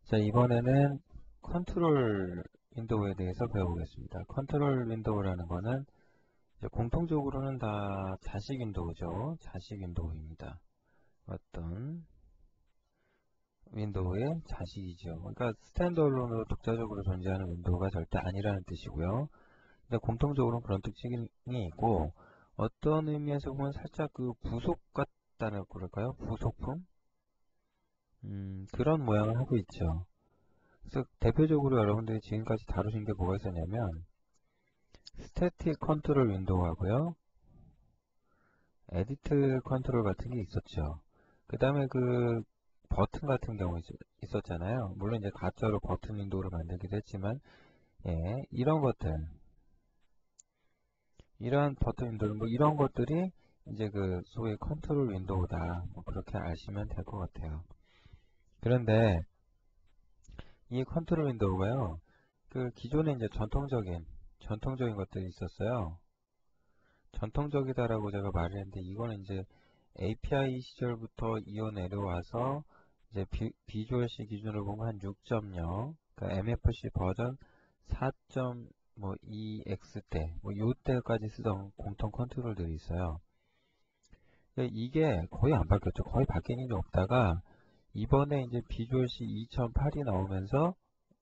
자, 이번에는 컨트롤 윈도우에 대해서 배워보겠습니다. 컨트롤 윈도우라는 거는 이제 공통적으로는 다 자식 윈도우죠. 자식 윈도우입니다. 어떤 윈도우의 자식이죠. 그러니까 스탠드얼론으로 독자적으로 존재하는 윈도우가 절대 아니라는 뜻이고요. 근데 공통적으로 그런 특징이 있고, 어떤 의미에서 보면 살짝 그 부속 같다는 그럴까요? 부속품? 그런 모양을 하고 있죠. 그래서 대표적으로 여러분들이 지금까지 다루신 게 뭐가 있었냐면 스태틱 컨트롤 윈도우하고요, 에디트 컨트롤 같은 게 있었죠. 그 다음에 그 버튼 같은 경우 있었잖아요. 물론 이제 가짜로 버튼 윈도우를 만들기도 했지만, 예, 이런 것들, 이러한 버튼 윈도우, 뭐 이런 것들이 이제 그 소위 컨트롤 윈도우다, 뭐 그렇게 아시면 될 것 같아요. 그런데 이 컨트롤 윈도우가요, 그 기존에 이제 전통적인 것들이 있었어요. 전통적이다라고 제가 말을 했는데, 이거는 이제 API 시절부터 이어 내려와서 이제 비주얼 C 기준으로 보면 한 6.0, 그러니까 MFC 버전 4.2X 때, 뭐 요때까지 쓰던 공통 컨트롤들이 있어요. 이게 거의 안 바뀌었죠. 거의 바뀐 일이 없다가 이번에 이제 비주얼 C 2008이 나오면서,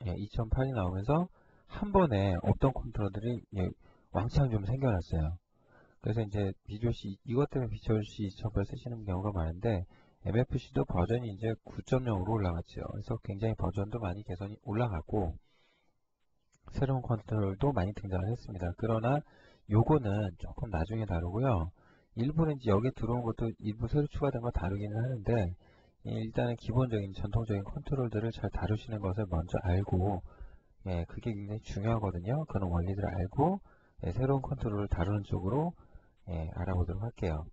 예, 2008이 나오면서 한 번에 없던 컨트롤들이, 예, 왕창 좀 생겨났어요. 그래서 이제 비주얼C, 이것 때문에 비주얼C 2008 쓰시는 경우가 많은데, MFC도 버전이 이제 9.0으로 올라갔죠. 그래서 굉장히 버전도 많이 개선이 올라갔고, 새로운 컨트롤도 많이 등장을 했습니다. 그러나 요거는 조금 나중에 다루고요. 일부는 이제 여기에 들어온 것도 일부 새로 추가된 거 다루기는 하는데, 일단은 기본적인 전통적인 컨트롤들을 잘 다루시는 것을 먼저 알고, 예, 그게 굉장히 중요하거든요. 그런 원리들을 알고, 예, 새로운 컨트롤을 다루는 쪽으로, 예, 알아보도록 할게요.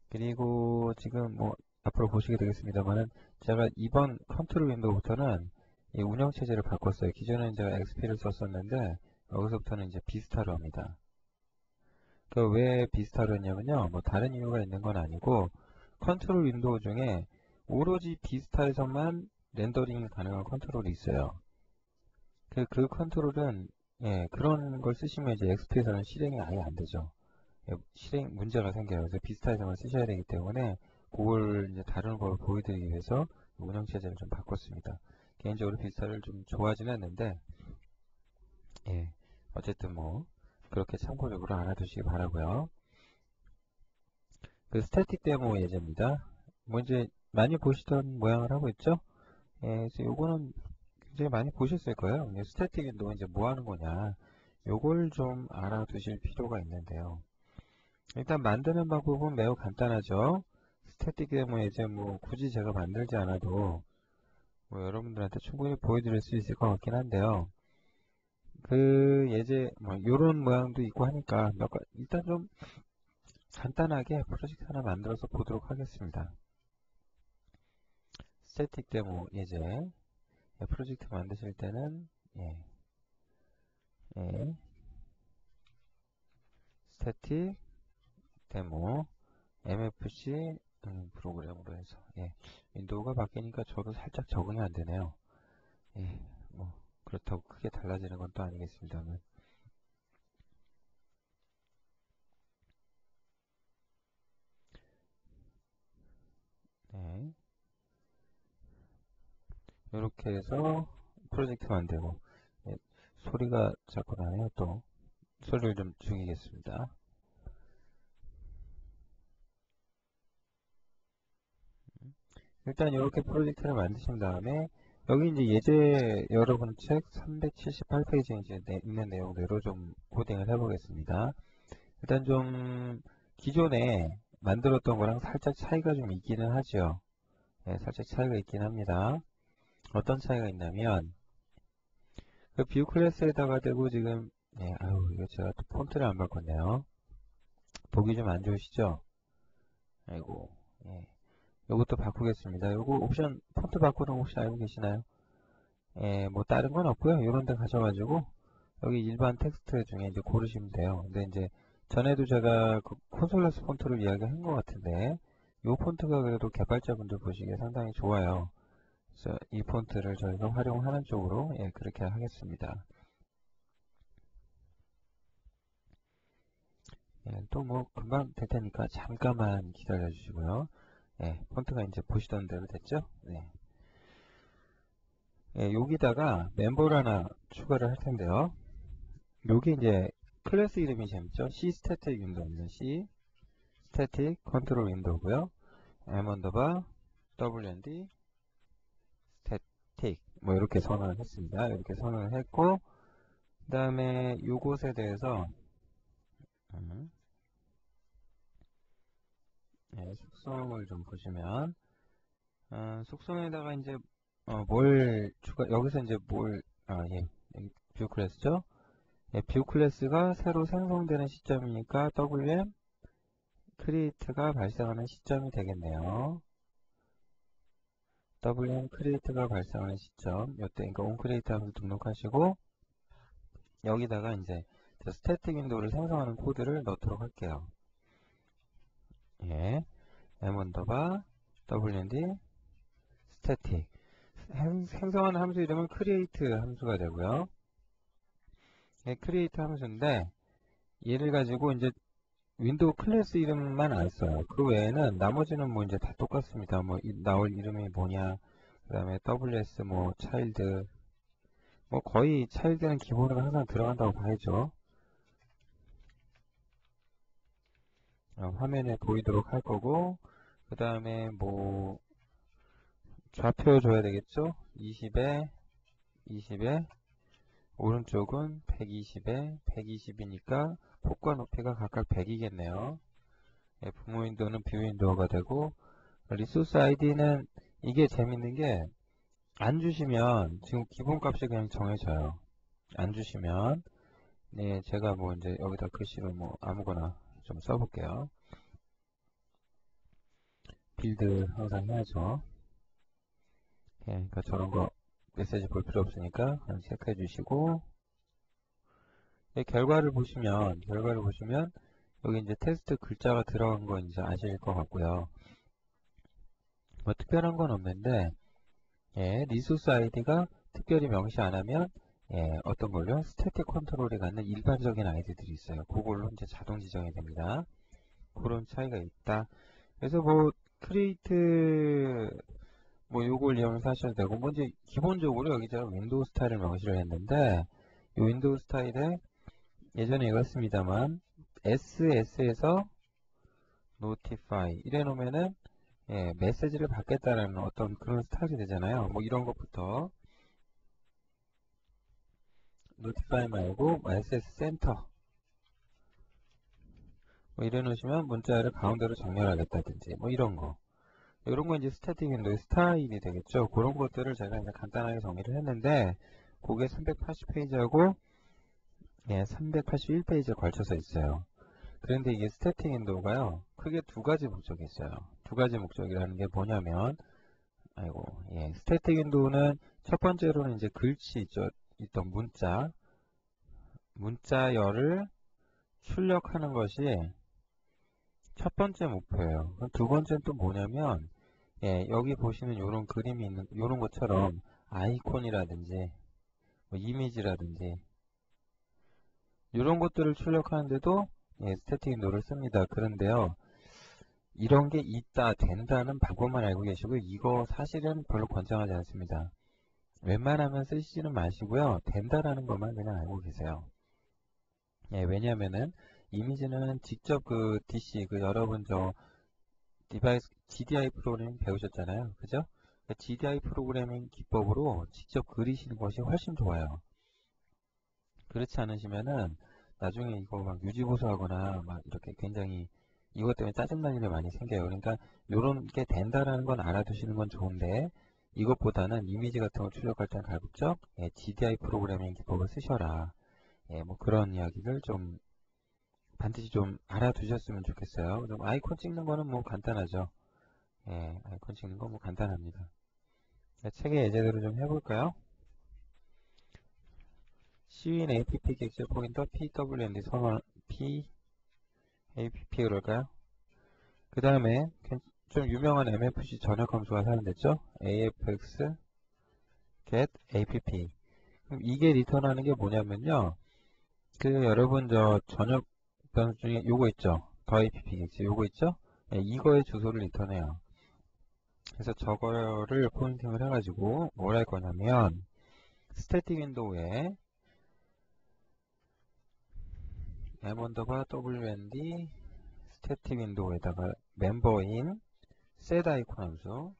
그리고 지금 뭐 앞으로 보시게 되겠습니다만은, 제가 이번 컨트롤 윈도우부터는 이 운영체제를 바꿨어요. 기존에는 제가 XP를 썼었는데 여기서부터는 이제 비스타로 합니다. 그 왜 비스타로 했냐면요, 뭐 다른 이유가 있는 건 아니고, 컨트롤 윈도우 중에 오로지 비스타에서만 렌더링이 가능한 컨트롤이 있어요. 그 컨트롤은, 예, 그런 걸 쓰시면 이제 XP에서는 실행이 아예 안 되죠. 실행 문제가 생겨요. 그래서 비스타에서만 쓰셔야 되기 때문에 그걸 이제 다른 걸 보여드리기 위해서 운영체제를 좀 바꿨습니다. 개인적으로 비스타를 좀 좋아하지는 않는데, 예, 어쨌든 뭐 그렇게 참고적으로 알아두시기 바라고요. 그 스태틱 데모 예제입니다. 뭐 이제 많이 보시던 모양을 하고 있죠? 예, 그래서 요거는 굉장히 많이 보셨을 거예요. 스태틱 윈도우 이제 뭐 하는 거냐, 요걸 좀 알아두실 필요가 있는데요. 일단 만드는 방법은 매우 간단하죠. 스태틱 데모 예제 뭐 굳이 제가 만들지 않아도 뭐 여러분들한테 충분히 보여드릴 수 있을 것 같긴 한데요. 그 예제 뭐 요런 모양도 있고 하니까 일단 좀 간단하게 프로젝트 하나 만들어서 보도록 하겠습니다. 스태틱 데모 예제, 예, 프로젝트 만드실 때는, 예, 예, 스태틱 데모 MFC 프로그램으로 해서, 예, 윈도우가 바뀌니까 저도 살짝 적응이 안 되네요. 예, 뭐 그렇다고 크게 달라지는 건 또 아니겠습니다만, 네, 이렇게 해서 프로젝트 만들고, 예, 소리가 자꾸 나네요. 또 소리를 좀 줄이겠습니다. 일단 이렇게 프로젝트를 만드신 다음에 여기 이제 예제 여러분 책 378페이지에 이제 있는 내용대로 좀 코딩을 해보겠습니다. 일단 좀 기존에 만들었던 거랑 살짝 차이가 좀 있기는 하죠. 네, 살짝 차이가 있긴 합니다. 어떤 차이가 있냐면, 그 뷰 클래스에다가 대고 지금, 예, 아유, 이거 제가 또 폰트를 안 바꿨네요. 보기 좀 안 좋으시죠? 아이고, 예. 요것도 바꾸겠습니다. 요거 옵션, 폰트 바꾸는 거 혹시 알고 계시나요? 예, 뭐 다른 건 없고요. 요런 데 가셔가지고, 여기 일반 텍스트 중에 이제 고르시면 돼요. 근데 이제 전에도 제가 그 콘솔레스 폰트를 이야기한 것 같은데, 요 폰트가 그래도 개발자분들 보시기에 상당히 좋아요. 그래서 이 폰트를 저희가 활용하는 쪽으로 그렇게 하겠습니다. 또 뭐 금방 될 테니까 잠깐만 기다려 주시고요. 폰트가 이제 보시던 대로 됐죠? 여기다가 멤버를 하나 추가를 할 텐데요. 여기 이제 클래스 이름이 재밌죠? C 스태틱 윈도우입니다. C 스태틱 컨트롤 윈도우고요. M 언더바 WND 스태틱 뭐 이렇게 선언을 했습니다. 이렇게 선언을 했고, 그 다음에 요것에 대해서 속성을 좀 보시면 속성에다가 이제 뭘 추가, 여기서 이제 뭘 여기 뷰 클래스죠? 뷰 클래스가 새로 생성되는 시점이니까 WM create가 발생하는 시점이 되겠네요. WM create가 발생하는 시점, 요때 그러니까 onCreate 함수 등록하시고, 여기다가 이제 스태틱 윈도우를 생성하는 코드를 넣도록 할게요. M 언더바 WND 스태틱. 생성하는 함수 이름은 create 함수가 되고요. create 함수인데, 얘를 가지고 이제 윈도우 클래스 이름만 안 써요. 그 외에는 나머지는 뭐 이제 다 똑같습니다. 뭐 나올 이름이 뭐냐, 그 다음에 WS 뭐 차일드, 뭐 거의 차일드는 기본으로 항상 들어간다고 봐야죠. 화면에 보이도록 할 거고, 그 다음에 뭐 좌표 줘야 되겠죠. 20에 20에 오른쪽은 120에 120이니까 폭과 높이가 각각 100이겠네요. 부모 윈도우는 뷰 윈도우가 되고, 리소스 아이디는 이게 재밌는 게 안 주시면 지금 기본값이 그냥 정해져요. 안 주시면 제가 뭐 이제 여기다 글씨로 뭐 아무거나 좀 써볼게요. 빌드 항상 해야죠. 그러니까 저런 거 메시지 볼 필요 없으니까 그냥 체크해 주시고, 결과를 보시면 여기 이제 테스트 글자가 들어간 거 이제 아실 것 같고요. 뭐 특별한 건 없는데, 리소스 아이디가 특별히 명시 안 하면 어떤 걸요? 스태틱 컨트롤이 갖는 일반적인 아이디들이 있어요. 그걸로 이제 자동 지정이 됩니다. 그런 차이가 있다. 그래서 뭐 크리에이트 뭐 요걸 이용해서 하셔도 되고, 뭐 이제 기본적으로 여기 제가 윈도우 스타일을 명시를 했는데, 이 윈도우 스타일에 예전에 읽었습니다만 SS에서 notify 이래 놓으면은 메시지를 받겠다라는 어떤 그런 스타일이 되잖아요. 뭐 이런 것부터 notify 말고 SS 센터 뭐 이래 놓으시면 문자를 가운데로 정렬하겠다든지 뭐 이런 거, 이런 거 이제 스태틱 윈도우의 스타일이 되겠죠. 그런 것들을 제가 이제 간단하게 정리를 했는데, 그게 380페이지하고 381페이지에 걸쳐서 있어요. 그런데 이게 스태틱 윈도우가요, 크게 두 가지 목적이 있어요. 두 가지 목적이라는 게 뭐냐면, 스태틱 윈도우는 첫 번째로는 이제 글씨 있죠. 있던 문자열을 출력하는 것이 첫 번째 목표예요. 두 번째는 또 뭐냐면, 여기 보시는 이런 그림이 있는, 이런 것처럼 아이콘이라든지, 뭐 이미지라든지, 이런 것들을 출력하는데도 스태틱 윈도우를 씁니다. 그런데요, 이런 게 있다, 된다는 방법만 알고 계시고, 이거 사실은 별로 권장하지 않습니다. 웬만하면 쓰시지는 마시고요, 된다라는 것만 그냥 알고 계세요. 왜냐면은, 이미지는 직접 그 DC, 여러분 디바이스 GDI 프로그래밍 배우셨잖아요. 그죠? GDI 프로그래밍 기법으로 직접 그리시는 것이 훨씬 좋아요. 그렇지 않으시면은 나중에 이거 막 유지보수하거나 막 이렇게 굉장히 이것 때문에 짜증나는 일이 많이 생겨요. 그러니까 요런 게 된다라는 건 알아두시는 건 좋은데, 이것보다는 이미지 같은 걸 출력할 때는 가급적 GDI 프로그래밍 기법을 쓰셔라. 뭐 그런 이야기를 좀 반드시 좀 알아두셨으면 좋겠어요. 그럼 아이콘 찍는 거는 뭐 간단하죠. 아이콘 찍는 거 뭐 간단합니다. 책의 예제대로 좀 해볼까요? CU인 APP 객실 포인터 PWND 선언 PAPP 그럴까요? 그 다음에 좀 유명한 MFC 전역 함수가 사용됐죠? AFX get app. 그럼 이게 리턴하는 게 뭐냐면요. 그 여러분 저 전역 변수 중에 요거 있죠. 더 app겠지. 요거 있죠. 예, 이거의 주소를 리턴해요. 그래서 저거를 포인팅을 해가지고 뭘 할 거냐면 스태틱 윈도우에 m_w_nd 스태틱 윈도우에다가 멤버인 set 아이콘 함수,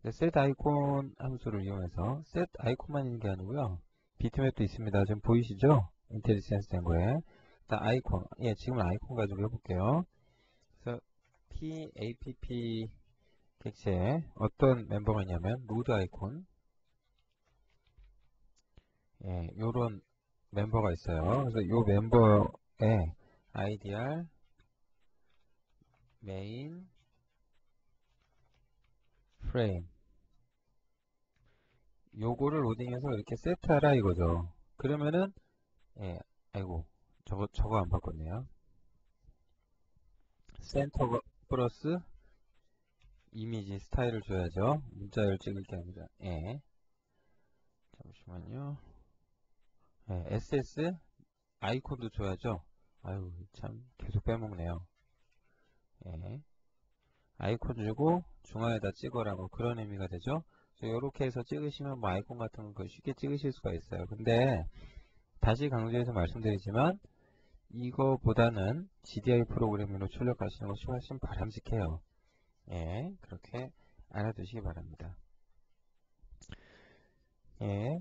set 아이콘 함수를 이용해서 set 아이콘만 있는 게 아니고요. 비트맵도 있습니다. 지금 보이시죠? 인텔리센스 된 거에. 일단 아이콘, 예, 지금 아이콘 가지고 해볼게요. 그래서 PAPP 객체에 어떤 멤버가 있냐면 로드 아이콘, 예, 요런 멤버가 있어요. 그래서 요 멤버에 IDR 메인 프레임 요거를 로딩해서 이렇게 세트하라 이거죠. 그러면은 예, 아이고 저거 안 바꿨네요. 센터 플러스 이미지 스타일을 줘야죠. 문자열 찍을 게 아니라. 예, 잠시만요. 예, SS 아이콘도 줘야죠. 아유 참 계속 빼먹네요. 예, 아이콘 주고 중앙에다 찍어라 뭐 그런 의미가 되죠. 이렇게 해서 찍으시면 뭐 아이콘 같은 거 쉽게 찍으실 수가 있어요. 근데 다시 강조해서 말씀드리지만 이거보다는 GDI 프로그래밍으로 출력하시는 것이 훨씬 바람직해요. 예, 그렇게 알아두시기 바랍니다. 예,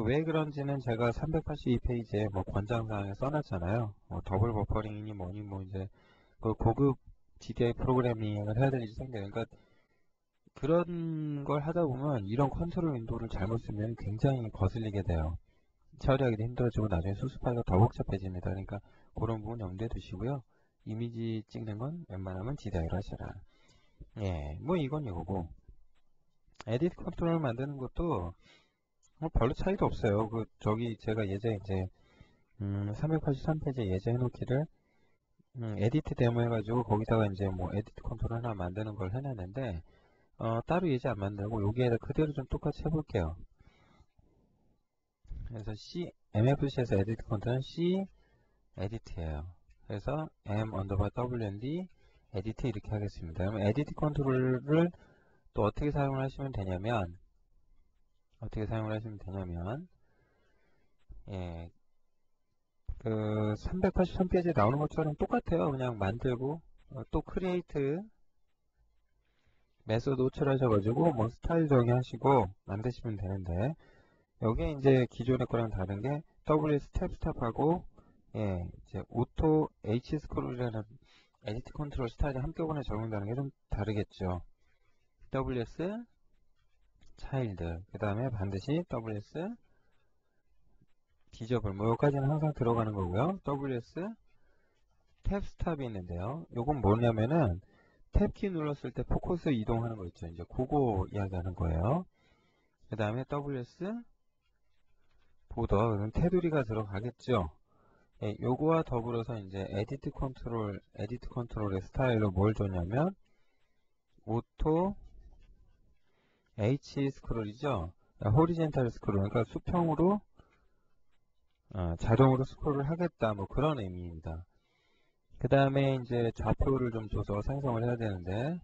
왜 그런지는 제가 382페이지에 뭐 권장사항에 써놨잖아요. 더블 버퍼링이니 뭐니 뭐 이제 그 고급 GDI 프로그래밍을 해야 될 일이 생겨요. 그러니까 그런 걸 하다 보면 이런 컨트롤 윈도우를 잘못 쓰면 굉장히 거슬리게 돼요. 처리하기도 힘들어지고 나중에 수습하기가 더 복잡해집니다. 그러니까 그런 부분 염두에 두시고요. 이미지 찍는 건 웬만하면 GDI로 하셔라. 예, 뭐 이건 이거고. 에디트 컨트롤을 만드는 것도 뭐 별로 차이도 없어요. 저기 제가 예전에 이제 383페이지 예제 해놓기를 에디트 데모 해가지고 거기다가 이제 뭐 에디트 컨트롤 하나 만드는 걸 해놨는데 따로 예제 안 만들고 여기에다 그대로 좀 똑같이 해볼게요. 그래서 MFC에서 에디트 컨트롤은 C 에디트예요. 그래서 m_wnd 에디트 이렇게 하겠습니다. 그러면 에디트 컨트롤을 또 어떻게 사용을 하시면 되냐면 예, 그 383페이지에 나오는 것처럼 똑같아요. 그냥 만들고 또 크리에이트 메소드 호출하셔가지고 뭐 스타일 정의하시고 만드시면 되는데 여기에 이제 기존의 거랑 다른 게 WS 스텝 스탑하고 예, 이제 오토 H 스크롤이라는 에디트 컨트롤 스타일이 한꺼번에 적용되는 게 좀 다르겠죠. WS 차일드 그 다음에 반드시 WS 디저블 뭐 여기까지는 항상 들어가는 거고요. WS 탭 스탑이 있는데요. 요건 뭐냐면은 탭키 눌렀을 때 포커스 이동하는 거 있죠. 이제 그거 이야기하는 거예요. 그 다음에 WS 보더 테두리가 들어가겠죠. 예, 요거와 더불어서 이제 에디트 컨트롤의 스타일로 뭘 줬냐면 오토 H 스크롤이죠. 호리젠탈 스크롤 그러니까 수평으로 자동으로 스크롤을 하겠다 뭐 그런 의미입니다. 그 다음에 이제 좌표를 좀 줘서 생성을 해야 되는데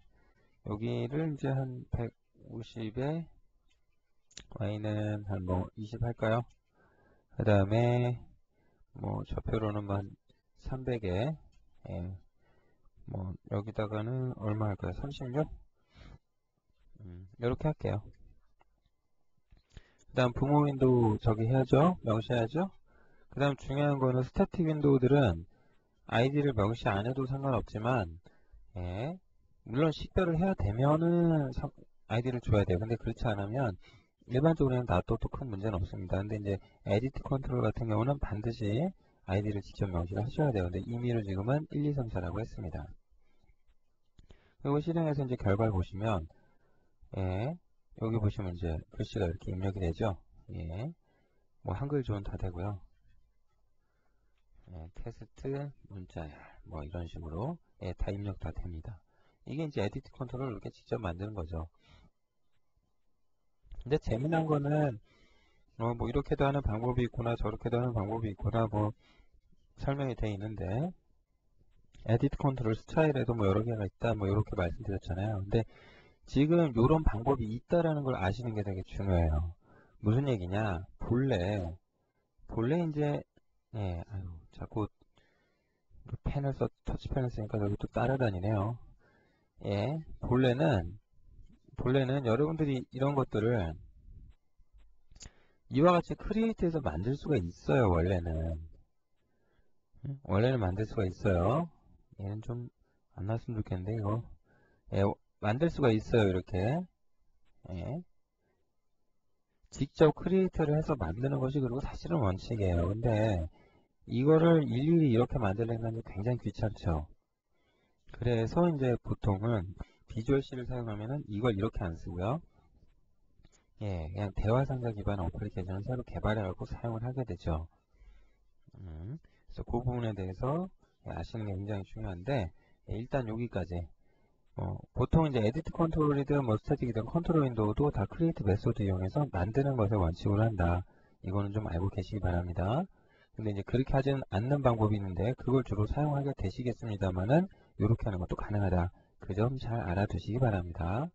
여기를 이제 한 150에 y는 한 뭐 20 할까요? 그 다음에 뭐 좌표로는 한 300에 예, 뭐 여기다가는 얼마 할까요? 36? 이렇게 할게요. 그 다음 부모 윈도우 저기 해야죠. 명시해야죠. 그 다음 중요한 거는 스태틱 윈도우들은 아이디를 명시 안 해도 상관없지만 예, 물론 식별을 해야 되면은 아이디를 줘야 돼요. 근데 그렇지 않으면 일반적으로 그냥 놔둬도 큰 문제는 없습니다. 근데 이제 에디트 컨트롤 같은 경우는 반드시 아이디를 직접 명시를 하셔야 돼요. 근데 임의로 지금은 1, 2, 3, 4라고 했습니다. 그리고 실행해서 이제 결과를 보시면 예, 여기 보시면 이제 글씨가 이렇게 입력이 되죠. 예, 뭐 한글 조언 다 되고요. 예, 테스트 문자열 뭐 이런 식으로 예, 다 입력 다 됩니다. 이게 이제 에디트 컨트롤을 이렇게 직접 만드는 거죠. 근데 재미난 거는 뭐 이렇게도 하는 방법이 있구나 저렇게도 하는 방법이 있구나 뭐 설명이 돼 있는데 에디트 컨트롤 스타일에도 뭐 여러 개가 있다 뭐 이렇게 말씀드렸잖아요. 근데 지금 이런 방법이 있다라는 걸 아시는 게 되게 중요해요. 무슨 얘기냐? 본래 이제 아유 자꾸 터치펜을 쓰니까 여기 또 따라다니네요. 본래는 여러분들이 이런 것들을 이와 같이 크리에이트해서 만들 수가 있어요. 원래는 만들 수가 있어요. 얘는 좀 안 났으면 좋겠는데 이거 예, 만들 수가 있어요. 이렇게 예. 직접 크리에이터를 해서 만드는 것이 그리고 사실은 원칙이에요. 근데 이거를 일일이 이렇게 만들려면 굉장히 귀찮죠. 그래서 이제 보통은 비주얼 C를 사용하면은 이걸 이렇게 안 쓰고요. 그냥 대화 상자 기반 어플리케이션을 새로 개발해갖고 사용을 하게 되죠. 그래서 그 부분에 대해서 아시는 게 굉장히 중요한데 일단 여기까지 보통 이제 에디트 컨트롤이든 뭐 스태틱이든 컨트롤 윈도우도 다 크리에이트 메소드 이용해서 만드는 것을 원칙으로 한다. 이거는 좀 알고 계시기 바랍니다. 근데 이제 그렇게 하지는 않는 방법이 있는데 그걸 주로 사용하게 되시겠습니다만은 이렇게 하는 것도 가능하다. 그 점 잘 알아두시기 바랍니다.